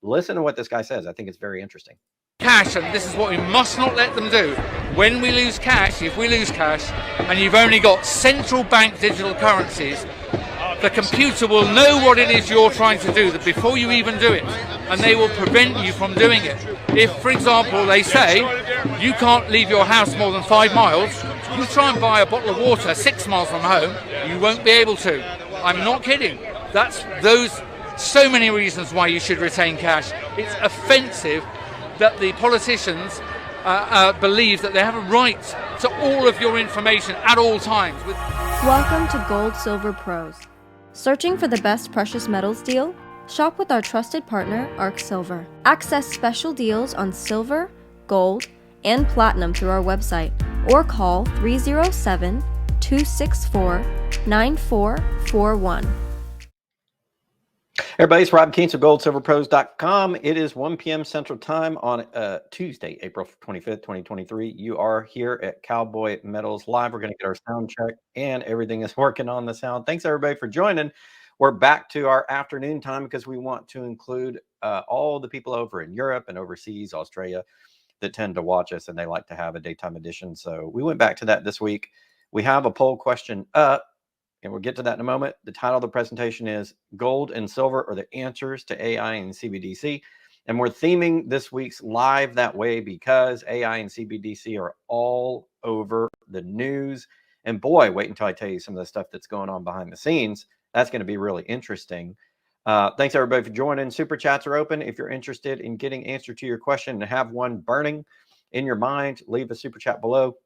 listen to what this guy says. I think it's very interesting. Cash, and this is what we must not let them do. When we lose cash, if we lose cash, and you've only got central bank digital currencies, the computer will know what it is you're trying to do before you even do it, and they will prevent you from doing it. If, for example, they say you can't leave your house more than 5 miles, you try and buy a bottle of water 6 miles from home, you won't be able to. I'm not kidding. That's so many reasons why you should retain cash. It's offensive that the politicians believe that they have a right to all of your information at all times. Welcome to Gold Silver Pros. Searching for the best precious metals deal? Shop with our trusted partner, 𝘎𝙀𝘾. Access special deals on silver, gold, and platinum through our website or call 307-264-9441. Everybody, it's Rob Keynes of GoldSilverPros.com. It is 1 p.m. Central Time on Tuesday, April 25th, 2023. You are here at Cowboy Metals Live. We're going to get our sound check, and everything is working on the sound. Thanks, everybody, for joining. We're back to our afternoon time because we want to include all the people over in Europe and overseas, Australia, that tend to watch us, and they like to have a daytime edition. So we went back to that this week. We have a poll question up, and we'll get to that in a moment. The title of the presentation is Gold and Silver are the Answers to AI and CBDC. And we're theming this week's live that way because AI and CBDC are all over the news. And boy, wait until I tell you some of the stuff that's going on behind the scenes. That's going to be really interesting. Thanks, everybody, for joining. Super chats are open. If you're interested in getting answer to your question and have one burning in your mind, leave a super chat below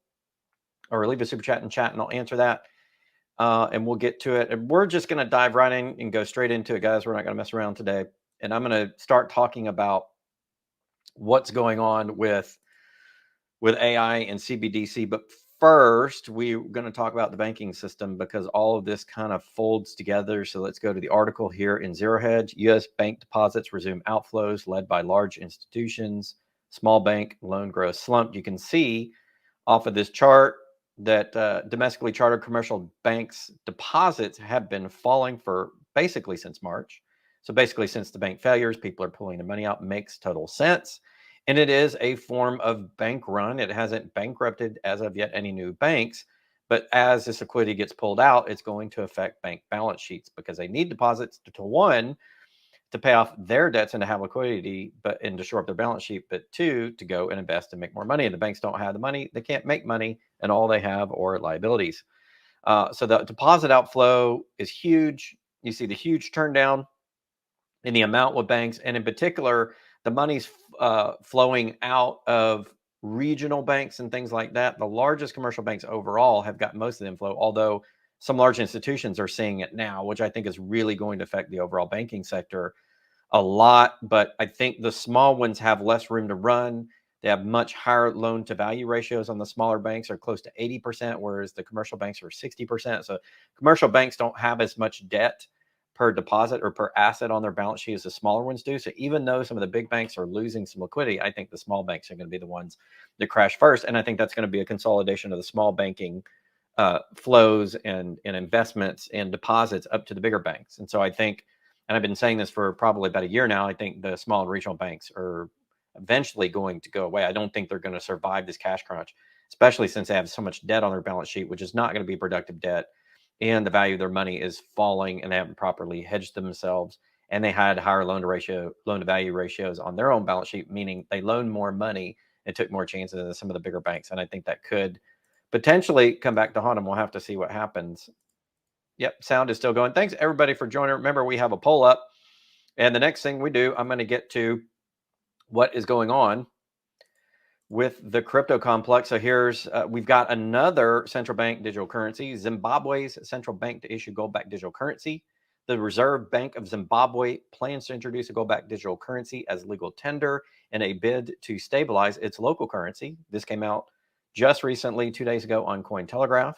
or leave a super chat in chat and I'll answer that. And we'll get to it. And we're just going to dive right in and go straight into it, guys. We're not going to mess around today. And I'm going to start talking about what's going on with AI and CBDC. But first, we're going to talk about the banking system because all of this kind of folds together. So let's go to the article here in Zero Hedge. U.S. bank deposits resume outflows led by large institutions. Small bank loan growth slumped. You can see off of this chart that domestically chartered commercial banks deposits have been falling for basically since March. So basically since the bank failures, people are pulling the money out. Makes total sense. And it is a form of bank run. It hasn't bankrupted as of yet any new banks. But as this liquidity gets pulled out, it's going to affect bank balance sheets because they need deposits to pay off their debts and to have liquidity, and to shore up their balance sheet, but two, to go and invest and make more money. And the banks don't have the money. They can't make money, and all they have are liabilities. So the deposit outflow is huge. You see the huge turn down in the amount with banks, and in particular, the money's flowing out of regional banks and things like that. The largest commercial banks overall have got most of the inflow, although some large institutions are seeing it now, which I think is really going to affect the overall banking sector a lot. But I think the small ones have less room to run. They have much higher loan to value ratios on the smaller banks, are close to 80%, whereas the commercial banks are 60%. So commercial banks don't have as much debt per deposit or per asset on their balance sheet as the smaller ones do. So even though some of the big banks are losing some liquidity, I think the small banks are going to be the ones that crash first. And I think that's going to be a consolidation of the small banking flows and investments and deposits up to the bigger banks. And so I think, and I've been saying this for probably about a year now, I think the small and regional banks are eventually going to go away. I don't think they're going to survive this cash crunch, especially since they have so much debt on their balance sheet, which is not going to be productive debt. And the value of their money is falling, and they haven't properly hedged themselves. And they had higher loan to value ratios on their own balance sheet, meaning they loaned more money and took more chances than some of the bigger banks. And I think that could potentially come back to haunt them. We'll have to see what happens. Yep, sound is still going. Thanks, everybody, for joining. Remember, we have a poll up. And the next thing we do, I'm going to get to what is going on with the crypto complex. So here's, we've got another central bank digital currency, Zimbabwe's central bank to issue gold-backed digital currency. The Reserve Bank of Zimbabwe plans to introduce a gold-backed digital currency as legal tender in a bid to stabilize its local currency. This came out just recently, 2 days ago, on Cointelegraph.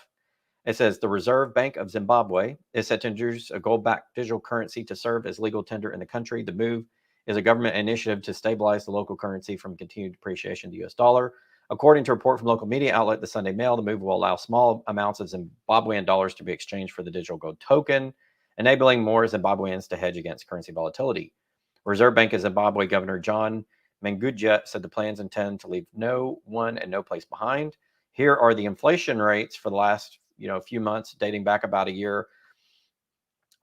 It says the Reserve Bank of Zimbabwe is set to introduce a gold-backed digital currency to serve as legal tender in the country. The move is a government initiative to stabilize the local currency from continued depreciation of the U.S. dollar. According to a report from local media outlet, the Sunday Mail, the move will allow small amounts of Zimbabwean dollars to be exchanged for the digital gold token, enabling more Zimbabweans to hedge against currency volatility. Reserve Bank of Zimbabwe Governor John Mangudya said the plans intend to leave no one and no place behind. Here are the inflation rates for the last few months, dating back about a year.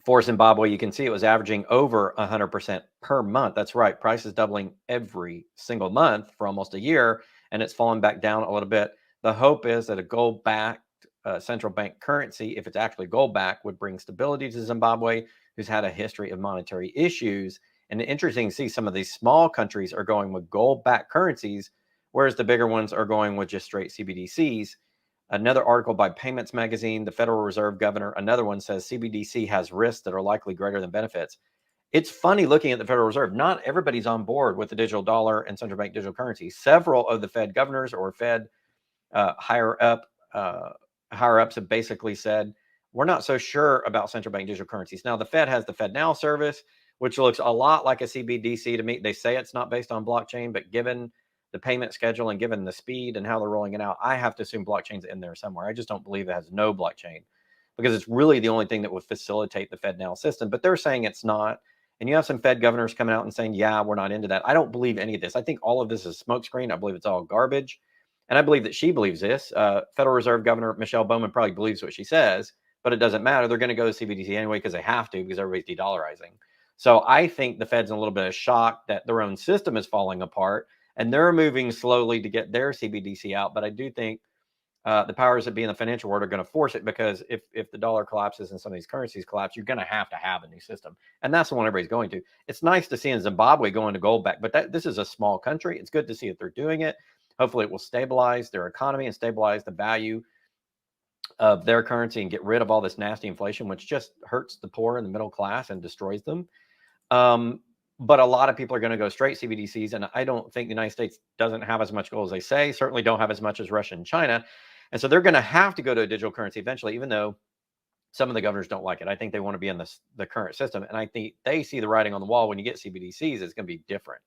For Zimbabwe, you can see it was averaging over 100% per month. That's right. Prices doubling every single month for almost a year, and it's fallen back down a little bit. The hope is that a gold-backed central bank currency, if it's actually gold-backed, would bring stability to Zimbabwe, who's had a history of monetary issues. And interesting to see some of these small countries are going with gold-backed currencies, whereas the bigger ones are going with just straight CBDCs. Another article by Payments Magazine, the Federal Reserve Governor, another one says CBDC has risks that are likely greater than benefits. It's funny looking at the Federal Reserve. Not everybody's on board with the digital dollar and central bank digital currency. Several of the Fed governors or Fed higher ups have basically said, we're not so sure about central bank digital currencies. Now, the Fed has the Fed Now service, which looks a lot like a CBDC to me. They say it's not based on blockchain, but given the payment schedule and given the speed and how they're rolling it out, I have to assume blockchain's in there somewhere. I just don't believe it has no blockchain because it's really the only thing that would facilitate the Fed Now system. But they're saying it's not. And you have some Fed governors coming out and saying, yeah, we're not into that. I don't believe any of this. I think all of this is smokescreen. I believe it's all garbage. And I believe that she believes this. Federal Reserve Governor Michelle Bowman probably believes what she says, but it doesn't matter. They're going to go to CBDC anyway because they have to, because everybody's de-dollarizing. So I think the Fed's in a little bit of shock that their own system is falling apart, and they're moving slowly to get their CBDC out. But I do think the powers that be in the financial world are going to force it, because if the dollar collapses and some of these currencies collapse, you're going to have a new system. And that's the one everybody's going to. It's nice to see in Zimbabwe going to gold back, but this is a small country. It's good to see that they're doing it. Hopefully it will stabilize their economy and stabilize the value of their currency and get rid of all this nasty inflation, which just hurts the poor and the middle class and destroys them. But a lot of people are going to go straight CBDCs. And I don't think the United States doesn't have as much gold as they say, certainly don't have as much as Russia and China. And so they're going to have to go to a digital currency eventually, even though some of the governors don't like it. I think they want to be in the current system. And I think they see the writing on the wall. When you get CBDCs, it's going to be different.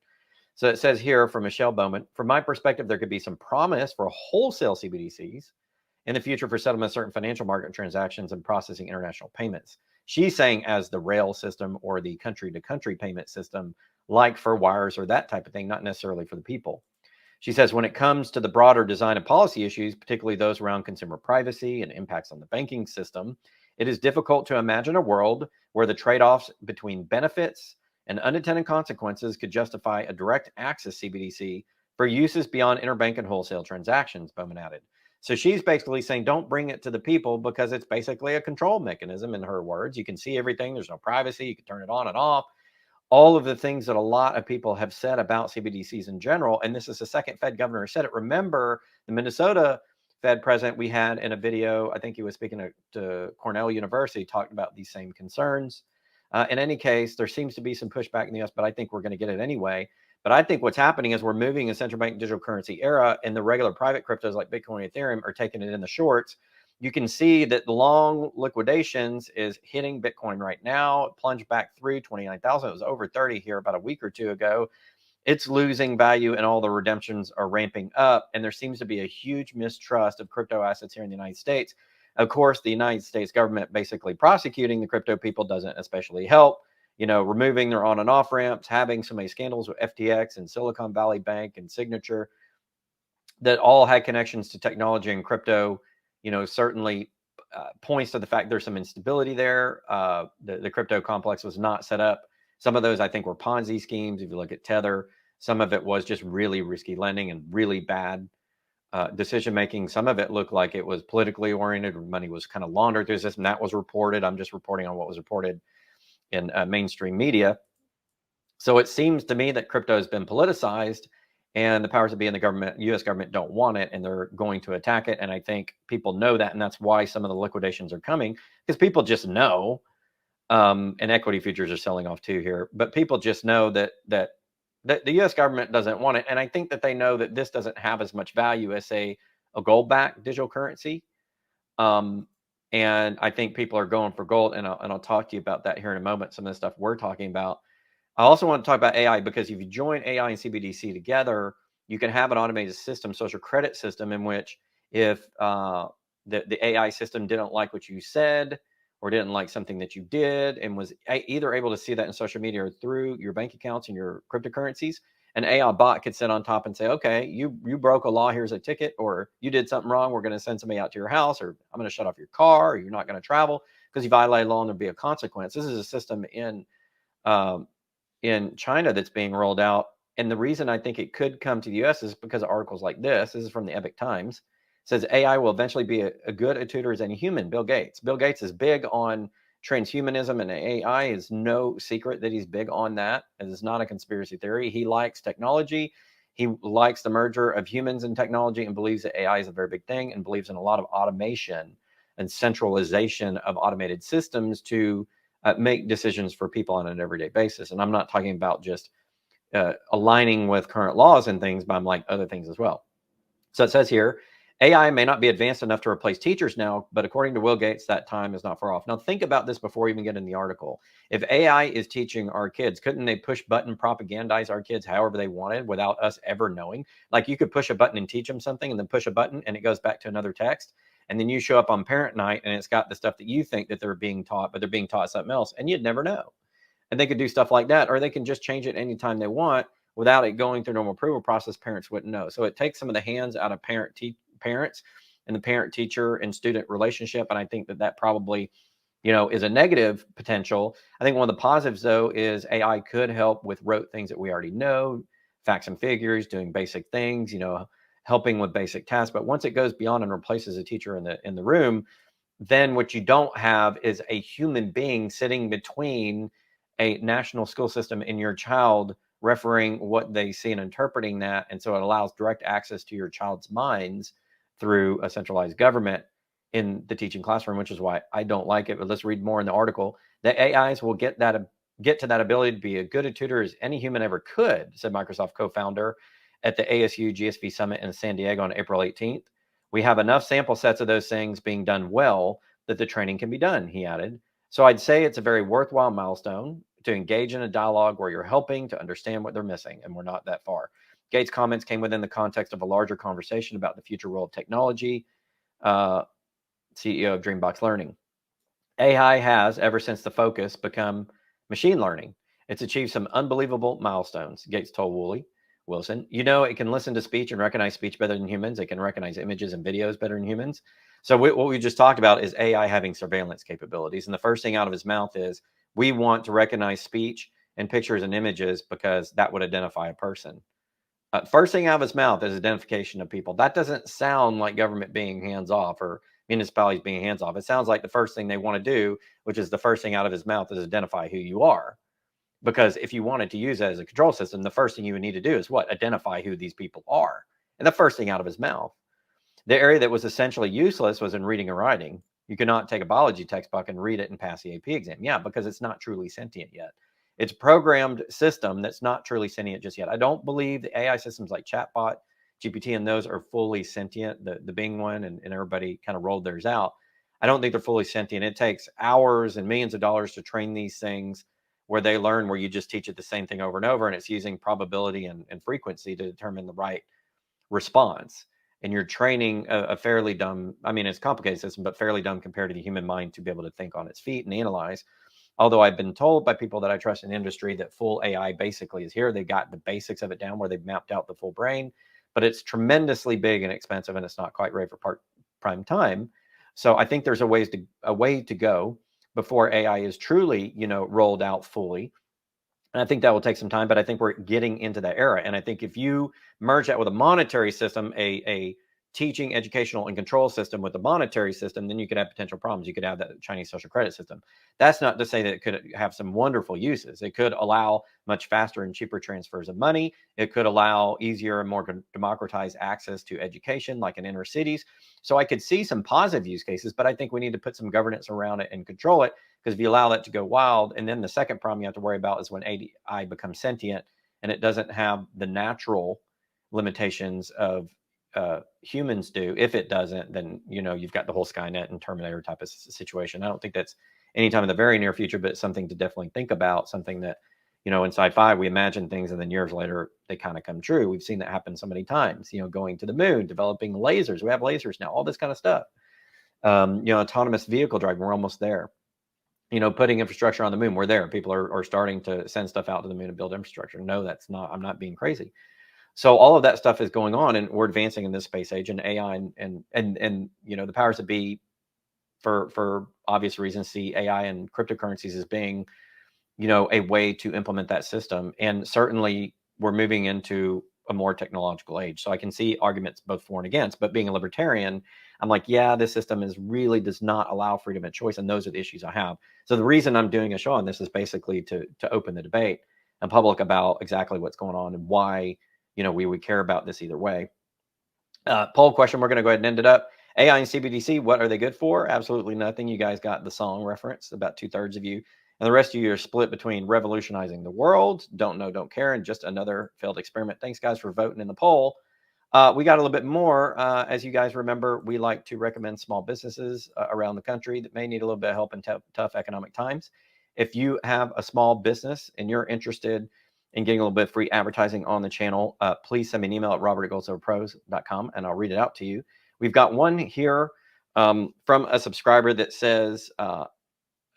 So it says here from Michelle Bowman, from my perspective, there could be some promise for wholesale CBDCs in the future for settlement of certain financial market transactions and processing international payments. She's saying as the rail system or the country-to-country payment system, like for wires or that type of thing, not necessarily for the people. She says when it comes to the broader design and policy issues, particularly those around consumer privacy and impacts on the banking system, it is difficult to imagine a world where the trade-offs between benefits and unintended consequences could justify a direct access CBDC for uses beyond interbank and wholesale transactions, Bowman added. So she's basically saying, don't bring it to the people because it's basically a control mechanism, in her words. You can see everything. There's no privacy. You can turn it on and off. All of the things that a lot of people have said about CBDCs in general. And this is the second Fed governor who said it. Remember, the Minnesota Fed president we had in a video, I think he was speaking to Cornell University, talked about these same concerns. In any case, there seems to be some pushback in the US, but I think we're going to get it anyway. But I think what's happening is we're moving in central bank digital currency era, and the regular private cryptos like Bitcoin and Ethereum are taking it in the shorts. You can see that the long liquidations is hitting Bitcoin right now. It plunged back through 29,000. It was over 30 here about a week or two ago. It's losing value and all the redemptions are ramping up. And there seems to be a huge mistrust of crypto assets here in the United States. Of course, the United States government basically prosecuting the crypto people doesn't especially help. Removing their on and off ramps, having so many scandals with FTX and Silicon Valley Bank and Signature that all had connections to technology and crypto, certainly points to the fact there's some instability there. The crypto complex was not set up. Some of those, I think, were Ponzi schemes. If you look at Tether, some of it was just really risky lending and really bad decision making. Some of it looked like it was politically oriented. Money was kind of laundered through this, and that was reported. I'm just reporting on what was reported in mainstream media. So it seems to me that crypto has been politicized, and the powers that be in the government, U.S. government, don't want it, and they're going to attack it. And I think people know that, and that's why some of the liquidations are coming, because people just know, and equity futures are selling off too here, but people just know that the U.S. government doesn't want it. And I think that they know that this doesn't have as much value as, say, a gold-backed digital currency. And I think people are going for gold, and I'll talk to you about that here in a moment, some of the stuff we're talking about. I also want to talk about AI, because if you join AI and CBDC together, you can have an automated system, social credit system, in which if the AI system didn't like what you said, or didn't like something that you did, and was either able to see that in social media or through your bank accounts and your cryptocurrencies, an AI bot could sit on top and say, okay, you broke a law, here's a ticket, or you did something wrong, we're going to send somebody out to your house, or I'm going to shut off your car, or you're not going to travel because you violated law and there'll be a consequence. This is a system in China that's being rolled out. And the reason I think it could come to the US is because of articles like this. This is from the Epoch Times. It says AI will eventually be a good a tutor as any human. Bill Gates. Bill Gates is big on transhumanism, and AI is no secret that he's big on that. It is not a conspiracy theory. He likes technology. He likes the merger of humans and technology, and believes that AI is a very big thing, and believes in a lot of automation and centralization of automated systems to make decisions for people on an everyday basis. And I'm not talking about just aligning with current laws and things, but I'm like other things as well. So it says here, AI may not be advanced enough to replace teachers now, but according to Will Gates, that time is not far off. Now think about this before we even get in the article. If AI is teaching our kids, couldn't they push button propagandize our kids however they wanted without us ever knowing? Like you could push a button and teach them something, and then push a button and it goes back to another text. And then you show up on parent night and it's got the stuff that you think that they're being taught, but they're being taught something else, and you'd never know. And they could do stuff like that, or they can just change it anytime they want without it going through normal approval process. Parents wouldn't know. So it takes some of the hands out of parents and the parent-teacher and student relationship. And I think that probably, is a negative potential. I think one of the positives, though, is AI could help with rote things that we already know, facts and figures, doing basic things, helping with basic tasks. But once it goes beyond and replaces a teacher in the room, then what you don't have is a human being sitting between a national school system and your child, refereeing what they see and interpreting that. And so it allows direct access to your child's minds through a centralized government in the teaching classroom, which is why I don't like it. But let's read more in the article. The AIs will get to that ability to be a good a tutor as any human ever could, said Microsoft co-founder at the ASU GSV Summit in San Diego on April 18th. We have enough sample sets of those things being done well that the training can be done, he added. So I'd say it's a very worthwhile milestone to engage in a dialogue where you're helping to understand what they're missing, and we're not that far. Gates' comments came within the context of a larger conversation about the future role of technology. CEO of Dreambox Learning. AI has, ever since the focus, become machine learning. It's achieved some unbelievable milestones, Gates told Woolley Wilson. It can listen to speech and recognize speech better than humans. It can recognize images and videos better than humans. So what we just talked about is AI having surveillance capabilities. And the first thing out of his mouth is, we want to recognize speech and pictures and images because that would identify a person. First thing out of his mouth is identification of people. That doesn't sound like government being hands-off or municipalities being hands-off. It sounds like the first thing they want to do, which is the first thing out of his mouth, is identify who you are. Because if you wanted to use that as a control system, the first thing you would need to do is what? Identify who these people are. And the first thing out of his mouth. The area that was essentially useless was in reading and writing. You cannot take a biology textbook and read it and pass the AP exam. Yeah, because it's not truly sentient yet. It's a programmed system that's not truly sentient just yet. I don't believe the AI systems like Chatbot, GPT, and those are fully sentient. The Bing one and everybody kind of rolled theirs out. I don't think they're fully sentient. It takes hours and millions of dollars to train these things where they learn, where you just teach it the same thing over and over, and it's using probability and frequency to determine the right response. And you're training a fairly dumb, it's a complicated system, but fairly dumb compared to the human mind to be able to think on its feet and analyze. Although I've been told by people that I trust in the industry that full AI basically is here. They've got the basics of it down where they've mapped out the full brain, but it's tremendously big and expensive, and it's not quite ready for prime time. So I think there's a way to go before AI is truly, rolled out fully. And I think that will take some time, but I think we're getting into that era. And I think if you merge that with a monetary system, a teaching, educational, and control system with a monetary system, then you could have potential problems. You could have that Chinese social credit system. That's not to say that it could have some wonderful uses. It could allow much faster and cheaper transfers of money. It could allow easier and more democratized access to education, like in inner cities. So I could see some positive use cases, but I think we need to put some governance around it and control it, because if you allow that to go wild, and then the second problem you have to worry about is when AI becomes sentient and it doesn't have the natural limitations of humans do. If it doesn't, then you've got the whole Skynet and Terminator type of situation. I don't think that's anytime in the very near future, but it's something to definitely think about. Something that in sci-fi we imagine things and then years later they kind of come true. We've seen that happen so many times. Going to the moon, developing lasers. We have lasers now. All this kind of stuff. Autonomous vehicle driving. We're almost there. putting infrastructure on the moon. We're there. People are starting to send stuff out to the moon and build infrastructure. No, that's not, I'm not being crazy. So all of that stuff is going on, and we're advancing in this space age, and AI and the powers that be, for obvious reasons, see AI and cryptocurrencies as being, a way to implement that system. And certainly we're moving into a more technological age. So I can see arguments both for and against, but being a libertarian, I'm like, yeah, this system really does not allow freedom of choice. And those are the issues I have. So the reason I'm doing a show on this is basically to open the debate in public about exactly what's going on and why, we would care about this either way. Poll question, we're going to go ahead and end it up. AI and CBDC, what are they good for? Absolutely nothing. You guys got the song reference, about 2/3 of you. And the rest of you are split between revolutionizing the world, don't know, don't care, and just another failed experiment. Thanks, guys, for voting in the poll. We got a little bit more. As you guys remember, we like to recommend small businesses around the country that may need a little bit of help in tough economic times. If you have a small business and you're interested in getting a little bit of free advertising on the channel, please send me an email at robert@goldsilverpros.com and I'll read it out to you. We've got one here from a subscriber that says,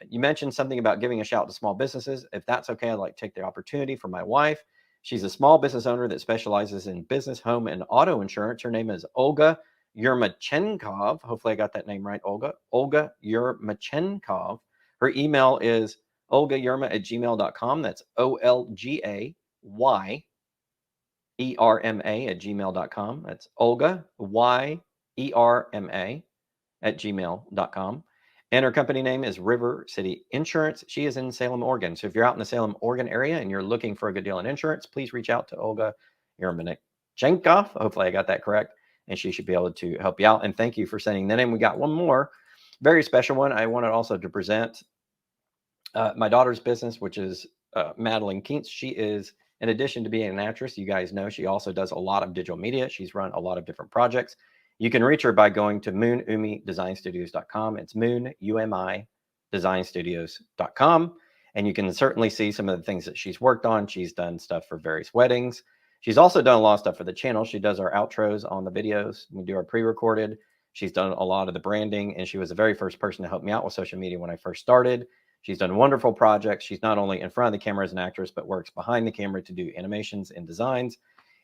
you mentioned something about giving a shout to small businesses. If that's okay, I'd like to take the opportunity for my wife. She's a small business owner that specializes in business, home, and auto insurance. Her name is 𝘎𝙀𝘾𝙊𝙀. Hopefully I got that name right, Olga. 𝘎𝙀𝘾𝙊𝙀. Her email is 𝘎𝙀𝘾𝙊𝙀@gmail.com. That's OLGAYERMA@gmail.com. That's OlgaYERMA@gmail.com. And her company name is River City Insurance. She is in Salem, Oregon. So if you're out in the Salem, Oregon area and you're looking for a good deal on insurance, please reach out to 𝘎𝙀𝘾𝙊𝙀. Hopefully I got that correct. And she should be able to help you out. And thank you for sending that in. We got one more very special one. I wanted also to present my daughter's business, which is Madeline Keentz. She is, in addition to being an actress, you guys know, she also does a lot of digital media. She's run a lot of different projects. You can reach her by going to moonumidesignstudios.com. It's moonumidesignstudios.com. And you can certainly see some of the things that she's worked on. She's done stuff for various weddings. She's also done a lot of stuff for the channel. She does our outros on the videos. We do our pre-recorded. She's done a lot of the branding, and she was the very first person to help me out with social media when I first started. She's done wonderful projects. She's not only in front of the camera as an actress, but works behind the camera to do animations and designs.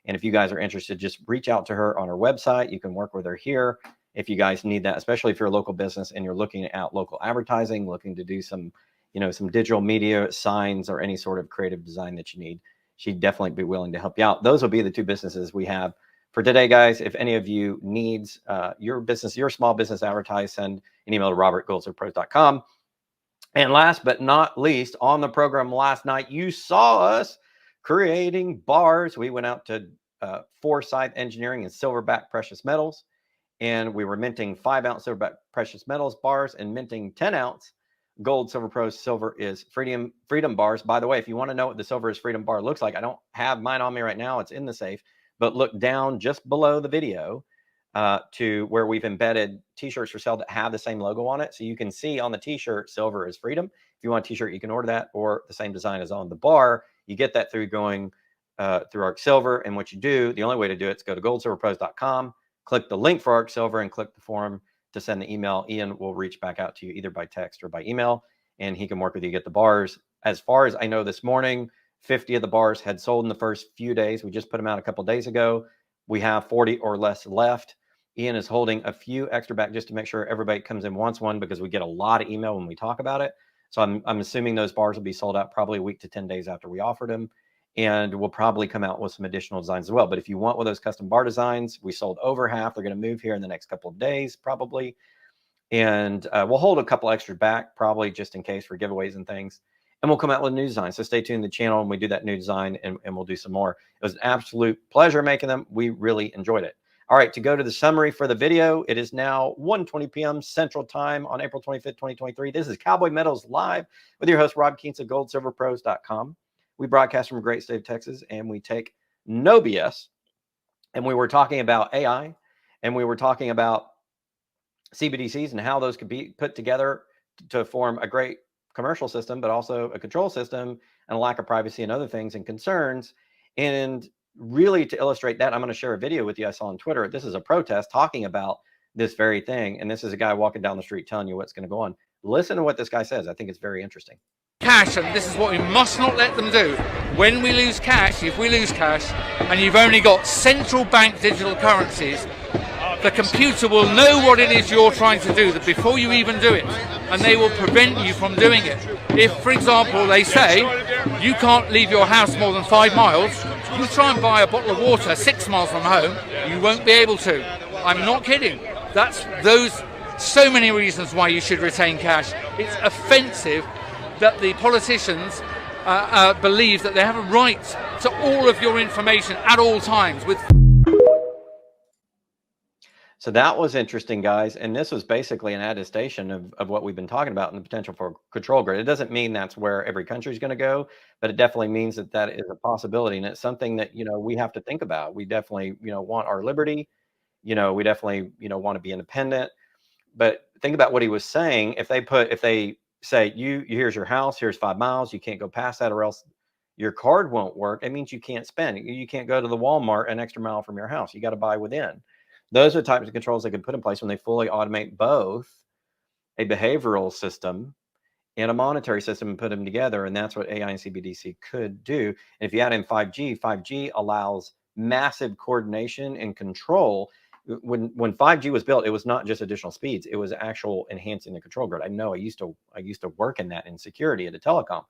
And if you guys are interested, just reach out to her on her website. You can work with her here if you guys need that, especially if you're a local business and you're looking at local advertising, looking to do some, some digital media, signs, or any sort of creative design that you need. She'd definitely be willing to help you out. Those will be the two businesses we have for today, guys. If any of you needs your small business advertised, send an email to robert@goldsilverpros.com. And last but not least, on the program last night, you saw us creating bars. We went out to Forsyth Engineering and Silverback Precious Metals, and we were minting 5-ounce Silverback Precious Metals bars and minting 10-ounce Gold Silver Pros Silver is Freedom bars. By the way, if you want to know what the Silver is Freedom bar looks like, I don't have mine on me right now. It's in the safe, but look down just below the video to where we've embedded t-shirts for sale that have the same logo on it. So you can see on the t-shirt, Silver is Freedom. If you want a t-shirt, you can order that, or the same design as on the bar. You get that through going through Arc Silver. And what you do, the only way to do it is go to goldsilverpros.com, click the link for Arc Silver, and click the form to send the email. Ian will reach back out to you either by text or by email, and he can work with you to get the bars. As far as I know, this morning, 50 of the bars had sold in the first few days. We just put them out a couple days ago. We have 40 or less left. Ian is holding a few extra back just to make sure everybody comes in wants one, because we get a lot of email when we talk about it. So I'm assuming those bars will be sold out probably a week to 10 days after we offered them. And we'll probably come out with some additional designs as well. But if you want one of those custom bar designs, we sold over half. They're going to move here in the next couple of days, probably. And we'll hold a couple extra back, probably just in case for giveaways and things. And we'll come out with new designs. So stay tuned to the channel when we do that new design, and we'll do some more. It was an absolute pleasure making them. We really enjoyed it. All right, to go to the summary for the video, it is now 1:20 p.m. Central Time on April 25th, 2023. This is Cowboy Metals Live with your host, Rob Keentz of GoldSilverPros.com. We broadcast from the great state of Texas, and we take no BS. And we were talking about AI, and we were talking about CBDCs and how those could be put together to form a great commercial system, but also a control system, and a lack of privacy and other things and concerns. And really, to illustrate that, I'm going to share a video with you I saw on Twitter. This is a protest talking about this very thing. And this is a guy walking down the street telling you what's going to go on. Listen to what this guy says. I think it's very interesting. Cash, and this is what we must not let them do. When we lose cash, if we lose cash, and you've only got central bank digital currencies, the computer will know what it is you're trying to do that before you even do it, and they will prevent you from doing it. If, for example, they say you can't leave your house more than 5 miles, you try and buy a bottle of water 6 miles from home, you won't be able to. I'm not kidding. That's so many reasons why you should retain cash. It's offensive that the politicians believe that they have a right to all of your information at all times. So that was interesting, guys. And this was basically an attestation of what we've been talking about and the potential for control grid. It doesn't mean that's where every country is going to go, but it definitely means that that is a possibility. And it's something that, we have to think about. We definitely, want our liberty. We definitely, want to be independent. But think about what he was saying. If they say, here's your house, here's 5 miles, you can't go past that or else your card won't work. It means you can't spend. You can't go to the Walmart an extra mile from your house. You got to buy within. Those are types of controls they can put in place when they fully automate both a behavioral system and a monetary system and put them together. And that's what AI and CBDC could do. And if you add in 5G allows massive coordination and control. When 5G was built, it was not just additional speeds. It was actual enhancing the control grid. I know I used to work in that in security at a telecom.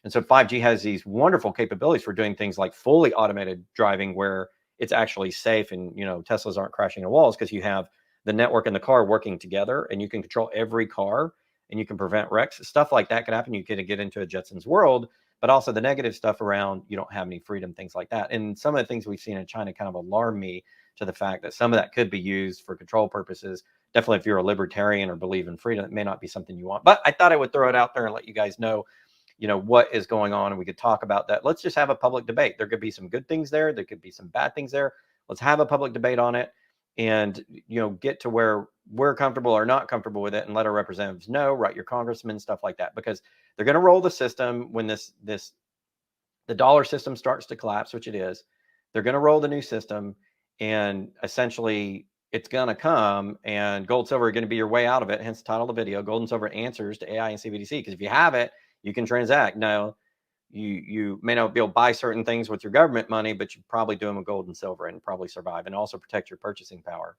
And so 5G has these wonderful capabilities for doing things like fully automated driving where it's actually safe and, Teslas aren't crashing into walls because you have the network and the car working together and you can control every car and you can prevent wrecks. Stuff like that could happen. You could get into a Jetsons world, but also the negative stuff around you don't have any freedom, things like that. And some of the things we've seen in China kind of alarm me to the fact that some of that could be used for control purposes. Definitely if you're a libertarian or believe in freedom, it may not be something you want. But I thought I would throw it out there and let you guys know, what is going on, and we could talk about that. Let's just have a public debate. There could be some good things there. There could be some bad things there. Let's have a public debate on it and, get to where we're comfortable or not comfortable with it and let our representatives know, write your congressmen, stuff like that, because they're going to roll the system when the dollar system starts to collapse, which it is. They're going to roll the new system and essentially it's going to come and gold, silver are going to be your way out of it. Hence the title of the video, Gold and Silver Answers to AI and CBDC. Because if you have it, you can transact. Now, you may not be able to buy certain things with your government money, but you probably do them with gold and silver and probably survive and also protect your purchasing power.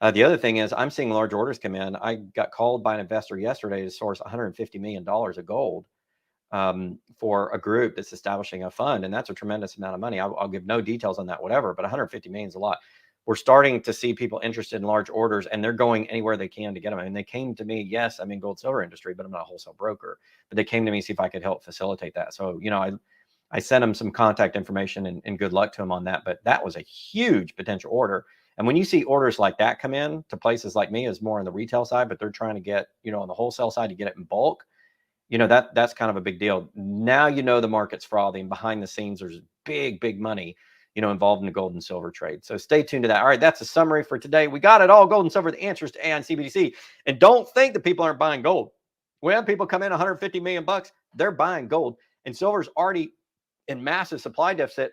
The other thing is I'm seeing large orders come in. I got called by an investor yesterday to source $150 million of gold for a group that's establishing a fund. And that's a tremendous amount of money. I'll give no details on that, whatever, but 150 million is a lot. We're starting to see people interested in large orders and they're going anywhere they can to get them. I mean, they came to me, yes, I'm in gold silver industry, but I'm not a wholesale broker, but they came to me to see if I could help facilitate that. So, I sent them some contact information and good luck to them on that, but that was a huge potential order. And when you see orders like that come in to places like me, is more on the retail side, but they're trying to get, on the wholesale side to get it in bulk, that's kind of a big deal. Now, the market's frothy and behind the scenes, there's big money, involved in the gold and silver trade. So stay tuned to that. All right, that's a summary for today. We got it all, gold and silver, the answers to AI and CBDC. And don't think that people aren't buying gold. When people come in 150 million bucks, they're buying gold. And silver's already in massive supply deficit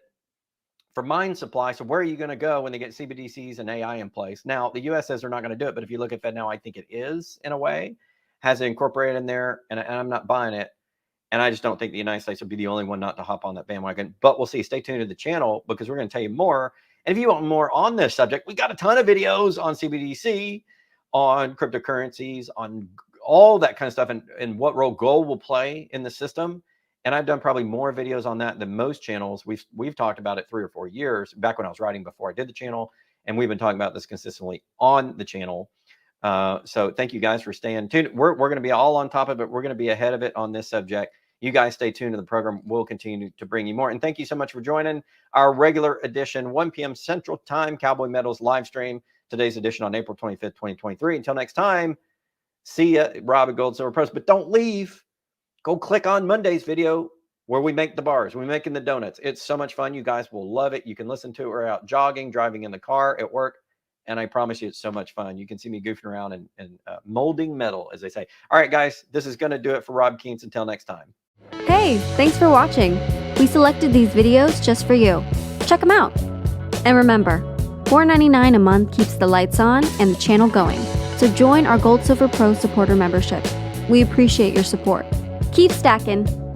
for mine supply. So where are you going to go when they get CBDCs and AI in place? Now, the U.S. says they're not going to do it, but if you look at FedNow, I think it is in a way, has it incorporated in there, and I'm not buying it. And I just don't think the United States will be the only one not to hop on that bandwagon. But we'll see. Stay tuned to the channel because we're going to tell you more. And if you want more on this subject, we got a ton of videos on CBDC, on cryptocurrencies, on all that kind of stuff, and what role gold will play in the system. And I've done probably more videos on that than most channels. We've talked about it 3 or 4 years back when I was writing before I did the channel. And we've been talking about this consistently on the channel. So thank you guys for staying tuned. We're going to be all on top of it. We're going to be ahead of it on this subject. You guys stay tuned to the program. We'll continue to bring you more. And thank you so much for joining our regular edition, 1 p.m. Central Time, Cowboy Metals live stream. Today's edition on April 25th, 2023. Until next time, see ya, Rob at Gold Silver Pros. But don't leave. Go click on Monday's video where we make the bars. We're making the donuts. It's so much fun. You guys will love it. You can listen to it or out jogging, driving in the car, at work. And I promise you, it's so much fun. You can see me goofing around and molding metal, as they say. All right, guys, this is going to do it for Rob Keynes. Until next time. Hey, thanks for watching. We selected these videos just for you. Check them out. And remember, $4.99 a month keeps the lights on and the channel going. So join our Gold Silver Pro supporter membership. We appreciate your support. Keep stacking.